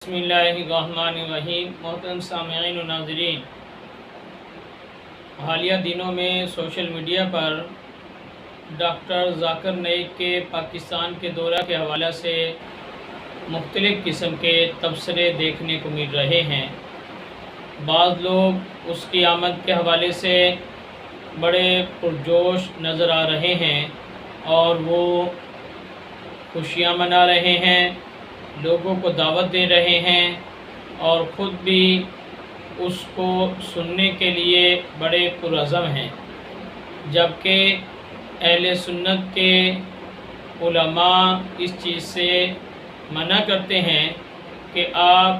بسم اللہ الرحمن الرحیم۔ محترم سامعین و ناظرین، حالیہ دنوں میں سوشل میڈیا پر ڈاکٹر ذاکر نائک کے پاکستان کے دورہ کے حوالے سے مختلف قسم کے تبصرے دیکھنے کو مل رہے ہیں۔ بعض لوگ اس کی آمد کے حوالے سے بڑے پرجوش نظر آ رہے ہیں اور وہ خوشیاں منا رہے ہیں، لوگوں کو دعوت دے رہے ہیں اور خود بھی اس کو سننے کے لیے بڑے پرعزم ہیں، جبکہ اہل سنت کے علماء اس چیز سے منع کرتے ہیں کہ آپ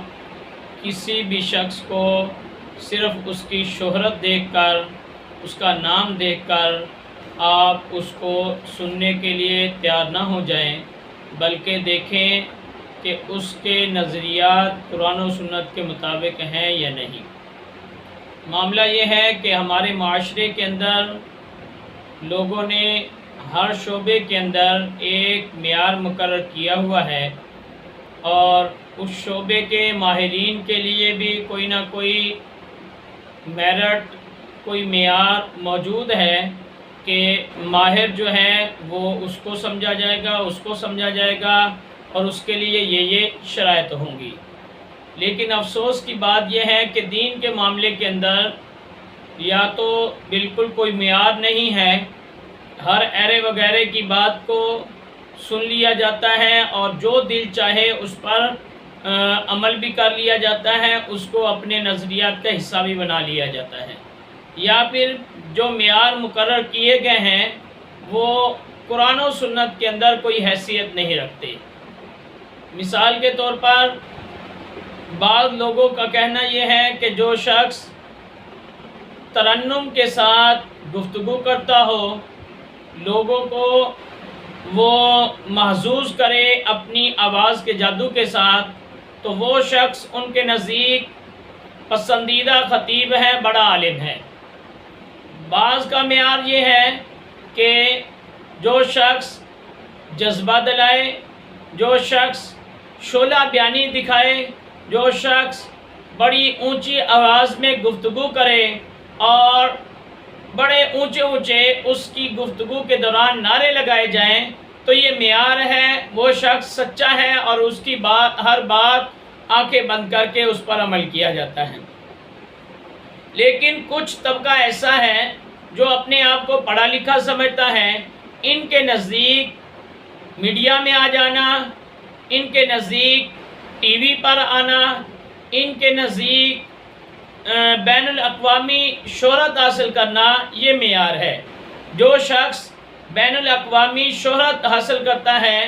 کسی بھی شخص کو صرف اس کی شہرت دیکھ کر، اس کا نام دیکھ کر آپ اس کو سننے کے لیے تیار نہ ہو جائیں، بلکہ دیکھیں کہ اس کے نظریات قرآن و سنت کے مطابق ہیں یا نہیں۔ معاملہ یہ ہے کہ ہمارے معاشرے کے اندر لوگوں نے ہر شعبے کے اندر ایک معیار مقرر کیا ہوا ہے اور اس شعبے کے ماہرین کے لیے بھی کوئی نہ کوئی میرٹ، کوئی معیار موجود ہے کہ ماہر جو ہے وہ اس کو سمجھا جائے گا، اس کو سمجھا جائے گا اور اس کے لیے یہ شرائط ہوں گی۔ لیکن افسوس کی بات یہ ہے کہ دین کے معاملے کے اندر یا تو بالکل کوئی معیار نہیں ہے، ہر ایرے وغیرہ کی بات کو سن لیا جاتا ہے اور جو دل چاہے اس پر عمل بھی کر لیا جاتا ہے، اس کو اپنے نظریات کا حصہ بھی بنا لیا جاتا ہے، یا پھر جو معیار مقرر کیے گئے ہیں وہ قرآن و سنت کے اندر کوئی حیثیت نہیں رکھتے۔ مثال کے طور پر بعض لوگوں کا کہنا یہ ہے کہ جو شخص ترنم کے ساتھ گفتگو کرتا ہو، لوگوں کو وہ محظوظ کرے اپنی آواز کے جادو کے ساتھ، تو وہ شخص ان کے نزدیک پسندیدہ خطیب ہے، بڑا عالم ہے۔ بعض کا معیار یہ ہے کہ جو شخص جذبہ دلائے، جو شخص شعلہ بیانی دکھائے، جو شخص بڑی اونچی آواز میں گفتگو کرے اور بڑے اونچے اونچے اس کی گفتگو کے دوران نعرے لگائے جائیں، تو یہ معیار ہے، وہ شخص سچا ہے اور اس کی ہر بات آنکھیں بند کر کے اس پر عمل کیا جاتا ہے۔ لیکن کچھ طبقہ ایسا ہے جو اپنے آپ کو پڑھا لکھا سمجھتا ہے، ان کے نزدیک میڈیا میں آ جانا، ان کے نزدیک ٹی وی پر آنا، ان کے نزدیک بین الاقوامی شہرت حاصل کرنا یہ معیار ہے۔ جو شخص بین الاقوامی شہرت حاصل کرتا ہے،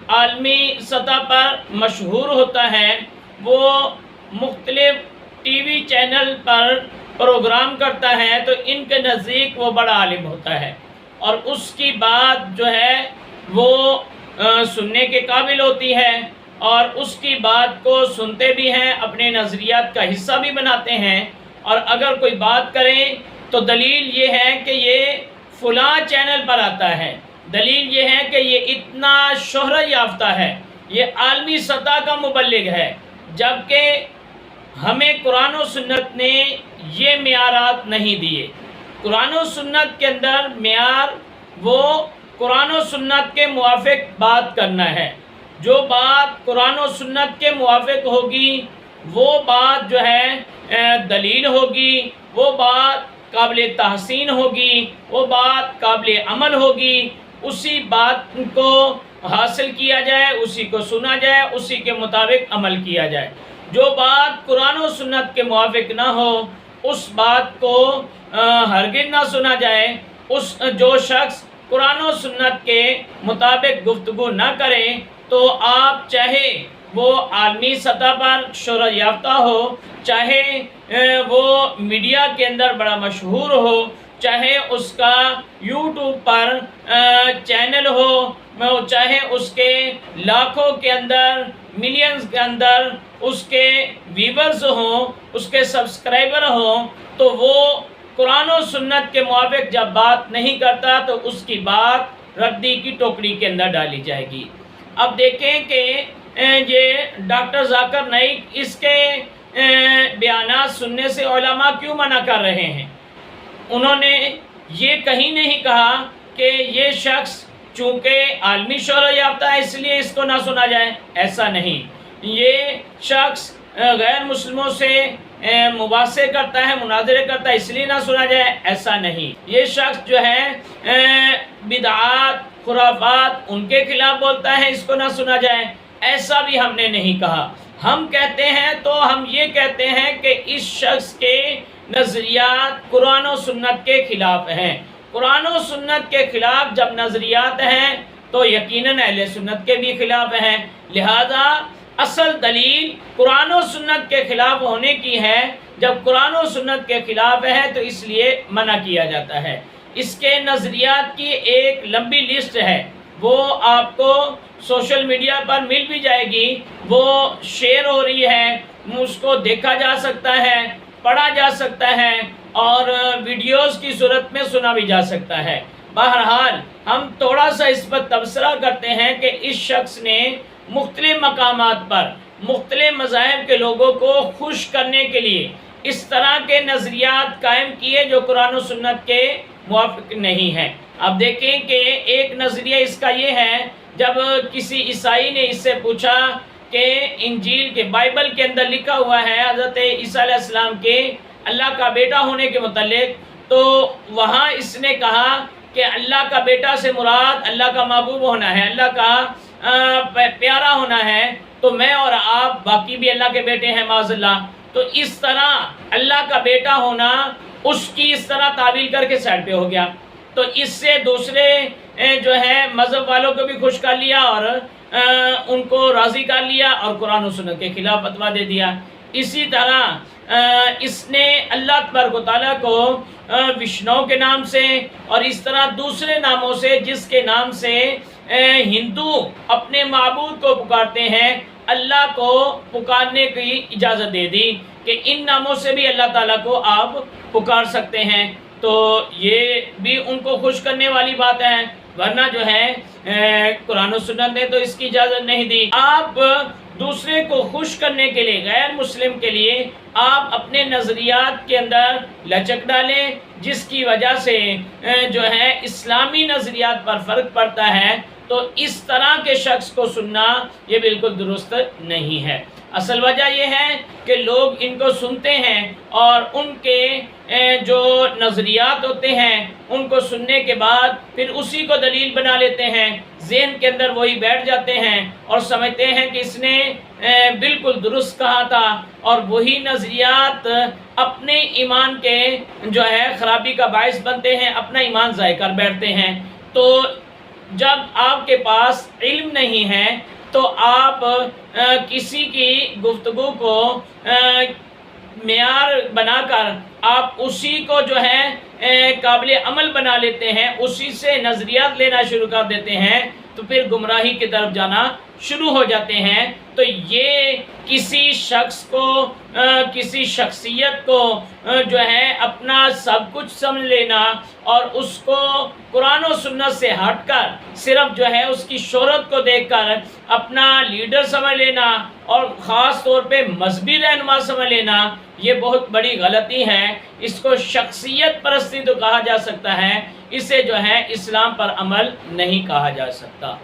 عالمی سطح پر مشہور ہوتا ہے، وہ مختلف ٹی وی چینل پر پروگرام کرتا ہے، تو ان کے نزدیک وہ بڑا عالم ہوتا ہے اور اس کی بات جو ہے وہ سننے کے قابل ہوتی ہے اور اس کی بات کو سنتے بھی ہیں، اپنے نظریات کا حصہ بھی بناتے ہیں، اور اگر کوئی بات کریں تو دلیل یہ ہے کہ یہ فلاں چینل پر آتا ہے، دلیل یہ ہے کہ یہ اتنا شہرت یافتہ ہے، یہ عالمی سطح کا مبلغ ہے، جبکہ ہمیں قرآن و سنت نے یہ معیارات نہیں دیے۔ قرآن و سنت کے اندر معیار وہ قرآن و سنت کے موافق بات کرنا ہے، جو بات قرآن و سنت کے موافق ہوگی وہ بات جو ہے دلیل ہوگی، وہ بات قابل تحسین ہوگی، وہ بات قابل عمل ہوگی، اسی بات کو حاصل کیا جائے، اسی کو سنا جائے، اسی کے مطابق عمل کیا جائے۔ جو بات قرآن و سنت کے موافق نہ ہو اس بات کو ہرگز نہ سنا جائے۔ جو شخص قرآن و سنت کے مطابق گفتگو نہ کرے تو آپ چاہے وہ عالمی سطح پر شہرت یافتہ ہو، چاہے وہ میڈیا کے اندر بڑا مشہور ہو، چاہے اس کا یوٹیوب پر چینل ہو، چاہے اس کے لاکھوں کے اندر، ملینز کے اندر اس کے ویورز ہوں، اس کے سبسکرائبر ہوں، تو وہ قرآن و سنت کے موافق جب بات نہیں کرتا تو اس کی بات ردی کی ٹوکری کے اندر ڈالی جائے گی۔ اب دیکھیں کہ یہ ڈاکٹر ذاکر نائک اس کے بیانات سننے سے علماء کیوں منع کر رہے ہیں؟ انہوں نے یہ کہیں نہیں کہا کہ یہ شخص چونکہ عالمی شہرت یافتہ ہے اس لیے اس کو نہ سنا جائے، ایسا نہیں۔ یہ شخص غیر مسلموں سے مباحثے کرتا ہے، مناظرے کرتا ہے اس لیے نہ سنا جائے، ایسا نہیں۔ یہ شخص جو ہے بدعات خرافات ان کے خلاف بولتا ہے، اس کو نہ سنا جائے، ایسا بھی ہم نے نہیں کہا۔ ہم کہتے ہیں تو ہم یہ کہتے ہیں کہ اس شخص کے نظریات قرآن و سنت کے خلاف ہیں۔ قرآن و سنت کے خلاف جب نظریات ہیں تو یقیناً اہل سنت کے بھی خلاف ہیں، لہذا اصل دلیل قرآن و سنت کے خلاف ہونے کی ہے۔ جب قرآن و سنت کے خلاف ہے تو اس لیے منع کیا جاتا ہے۔ اس کے نظریات کی ایک لمبی لسٹ ہے، وہ آپ کو سوشل میڈیا پر مل بھی جائے گی، وہ شیئر ہو رہی ہے، اس کو دیکھا جا سکتا ہے، پڑھا جا سکتا ہے اور ویڈیوز کی صورت میں سنا بھی جا سکتا ہے۔ بہرحال ہم تھوڑا سا اس پر تبصرہ کرتے ہیں کہ اس شخص نے مختلف مقامات پر مختلف مذاہب کے لوگوں کو خوش کرنے کے لیے اس طرح کے نظریات قائم کیے جو قرآن و سنت کے موافق نہیں ہیں۔ اب دیکھیں کہ ایک نظریہ اس کا یہ ہے، جب کسی عیسائی نے اس سے پوچھا کہ انجیل کے بائبل کے اندر لکھا ہوا ہے حضرت عیسیٰ علیہ السلام کے اللہ کا بیٹا ہونے کے متعلق، تو وہاں اس نے کہا کہ اللہ کا بیٹا سے مراد اللہ کا محبوب ہونا ہے، اللہ کا پیارا ہونا ہے، تو میں اور آپ باقی بھی اللہ کے بیٹے ہیں معاذ اللہ۔ تو اس طرح اللہ کا بیٹا ہونا اس کی اس طرح تعویل کر کے سائڈ پہ ہو گیا، تو اس سے دوسرے جو ہے مذہب والوں کو بھی خوش کر لیا اور ان کو راضی کر لیا اور قرآن و سنت کے خلاف فتویٰ دے دیا۔ اسی طرح اس نے اللہ تبارک و تعالیٰ کو وشنو کے نام سے اور اس طرح دوسرے ناموں سے جس کے نام سے ہندو اپنے معبود کو پکارتے ہیں، اللہ کو پکارنے کی اجازت دے دی کہ ان ناموں سے بھی اللہ تعالیٰ کو آپ پکار سکتے ہیں۔ تو یہ بھی ان کو خوش کرنے والی بات ہے، ورنہ جو ہے قرآن و سنت نے تو اس کی اجازت نہیں دی۔ آپ دوسرے کو خوش کرنے کے لیے، غیر مسلم کے لیے آپ اپنے نظریات کے اندر لچک ڈالیں، جس کی وجہ سے جو ہے اسلامی نظریات پر فرق پڑتا ہے، تو اس طرح کے شخص کو سننا یہ بالکل درست نہیں ہے۔ اصل وجہ یہ ہے کہ لوگ ان کو سنتے ہیں اور ان کے جو نظریات ہوتے ہیں ان کو سننے کے بعد پھر اسی کو دلیل بنا لیتے ہیں، ذہن کے اندر وہی بیٹھ جاتے ہیں اور سمجھتے ہیں کہ اس نے بالکل درست کہا تھا، اور وہی نظریات اپنے ایمان کے جو ہے خرابی کا باعث بنتے ہیں، اپنا ایمان ضائع کر بیٹھتے ہیں۔ تو جب آپ کے پاس علم نہیں ہے تو آپ کسی کی گفتگو کو معیار بنا کر آپ اسی کو جو ہے قابل عمل بنا لیتے ہیں، اسی سے نظریات لینا شروع کر دیتے ہیں، تو پھر گمراہی کی طرف جانا شروع ہو جاتے ہیں۔ تو یہ کسی شخص کو کسی شخصیت کو جو ہے اپنا سب کچھ سمجھ لینا اور اس کو قرآن و سنت سے ہٹ کر صرف جو ہے اس کی شہرت کو دیکھ کر اپنا لیڈر سمجھ لینا اور خاص طور پہ مذہبی رہنما سمجھ لینا، یہ بہت بڑی غلطی ہے۔ اس کو شخصیت پرستی تو کہا جا سکتا ہے، اسے جو ہے اسلام پر عمل نہیں کہا جا سکتا۔